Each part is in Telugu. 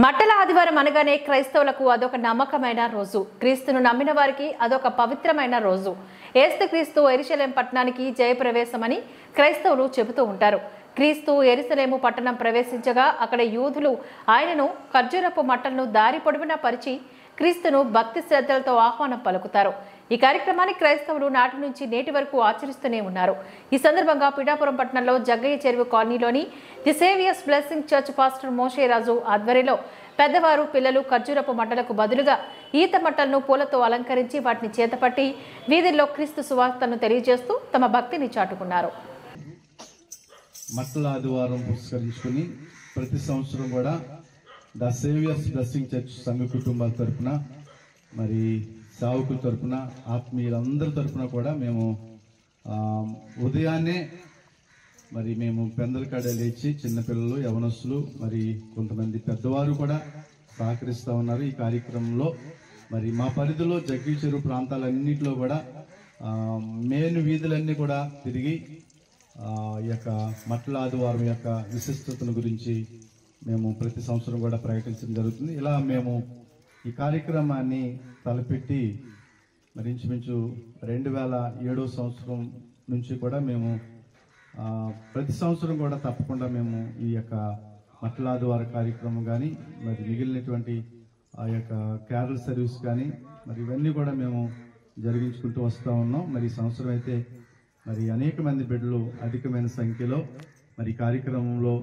మట్టల ఆదివారం అనగానే క్రైస్తవులకు అదొక నమ్మకమైన రోజు. క్రీస్తును నమ్మిన వారికి అదొక పవిత్రమైన రోజు. యేసుక్రీస్తు యెరూషలేం పట్టణానికి జయప్రవేశమని క్రైస్తవులు చెబుతూ ఉంటారు. క్రీస్తు యెరూషలేము పట్టణం ప్రవేశించగా అక్కడ యూదులు ఆయనను ఖర్జూరపు మట్టలను దారి పొడవునా పరిచి క్రీస్తును భక్తి శ్రద్ధలతో ఆహ్వానం పలుకుతారు. ఈ కార్యక్రమాన్ని క్రైస్తవులు నాటి నుంచి నేటి వరకు ఆచరిస్తూనే ఉన్నారు. ఈ సందర్భంగా పిఠాపురం పట్టణంలో జగ్గయ్య చెరువు కాలనీలోని the Saviour's Blessing Church pastor Mosheraju ఆధ్వర్యంలో పెద్దవారు పిల్లలు ఖర్జూరపు మట్టలకు బదులుగా ఈత మట్టలను పూలతో అలంకరించి వాటిని చేతపట్టి వీధుల్లో క్రీస్తు సువార్తను తెలియజేస్తూ తమ భక్తిని చాటుకున్నారు. మట్టల ఆదివారం పురస్కరించుకుని ప్రతి సంవత్సరం కూడా ద సేవియర్స్ బ్లెస్సింగ్ చర్చ్ సంఘ కుటుంబాల తరఫున మరి సేవకుల తరఫున ఆత్మీయులందరి తరఫున కూడా మేము ఉదయాన్నే మరి మేము పెందలకాడ లేచి చిన్నపిల్లలు యవనస్తులు మరి కొంతమంది పెద్దవారు కూడా సహకరిస్తూ ఉన్నారు. ఈ కార్యక్రమంలో మరి మా పరిధిలో జగ్గయ్య చెరువు ప్రాంతాలన్నింటిలో కూడా మెయిన్ వీధులన్నీ కూడా తిరిగి ఈ యొక్క మట్టల ఆదివారం యొక్క విశిష్టతను గురించి మేము ప్రతి సంవత్సరం కూడా ప్రకటించడం జరుగుతుంది. ఇలా మేము ఈ కార్యక్రమాన్ని తలపెట్టి మరి ఇంచుమించు 2007 సంవత్సరం నుంచి కూడా మేము ప్రతి సంవత్సరం కూడా తప్పకుండా మేము ఈ యొక్క మట్టల ఆదివారం కార్యక్రమం కానీ మరి మిగిలినటువంటి ఆ యొక్క క్యారల్ సర్వీస్ కానీ మరి ఇవన్నీ కూడా మేము జరిగించుకుంటూ వస్తూ ఉన్నాం. మరి ఈ సంవత్సరం అయితే మరి అనేక మంది బిడ్డలు అధికమైన సంఖ్యలో మరి కార్యక్రమంలో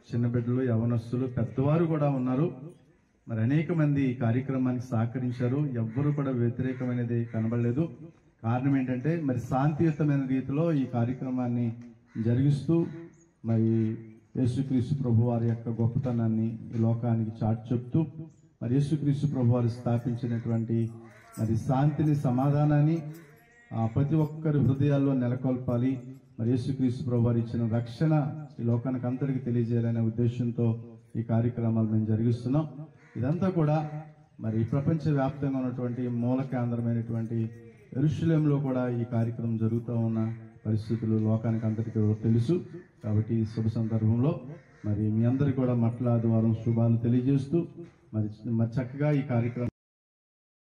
చిన్న బిడ్డలు యవనస్తులు పెద్దవారు కూడా ఉన్నారు. మరి అనేక మంది ఈ కార్యక్రమానికి సహకరించారు. ఎవ్వరూ కూడా వ్యతిరేకమైనది కనబడలేదు. కారణం ఏంటంటే మరి శాంతియుతమైన రీతిలో ఈ కార్యక్రమాన్ని జరిగిస్తూ మరి యేసుక్రీస్తు ప్రభు వారి యొక్క గొప్పతనాన్ని ఈ లోకానికి చాటి చెప్తూ మరి యేసుక్రీస్తు ప్రభు వారు స్థాపించినటువంటి మరి శాంతిని సమాధానాన్ని ప్రతి ఒక్కరి హృదయాల్లో నెలకొల్పాలి. మరి యేసుక్రీస్తు ప్రభు వారు ఇచ్చిన రక్షణ ఈ లోకానికి అంతటికి తెలియజేయాలనే ఉద్దేశంతో ఈ కార్యక్రమాలు మేము జరిగిస్తున్నాం. ఇదంతా కూడా మరి ప్రపంచవ్యాప్తంగా ఉన్నటువంటి మూల కేంద్రమైనటువంటి యెరూషలేంలో కూడా ఈ కార్యక్రమం జరుగుతూ ఉన్న పరిస్థితులు లోకానికి అంతటికి తెలుసు. కాబట్టి ఈ శుభ సందర్భంలో మరి మీ అందరికీ కూడా మట్టల ఆదివారం శుభాలు తెలియజేస్తూ మరి చక్కగా ఈ కార్యక్రమం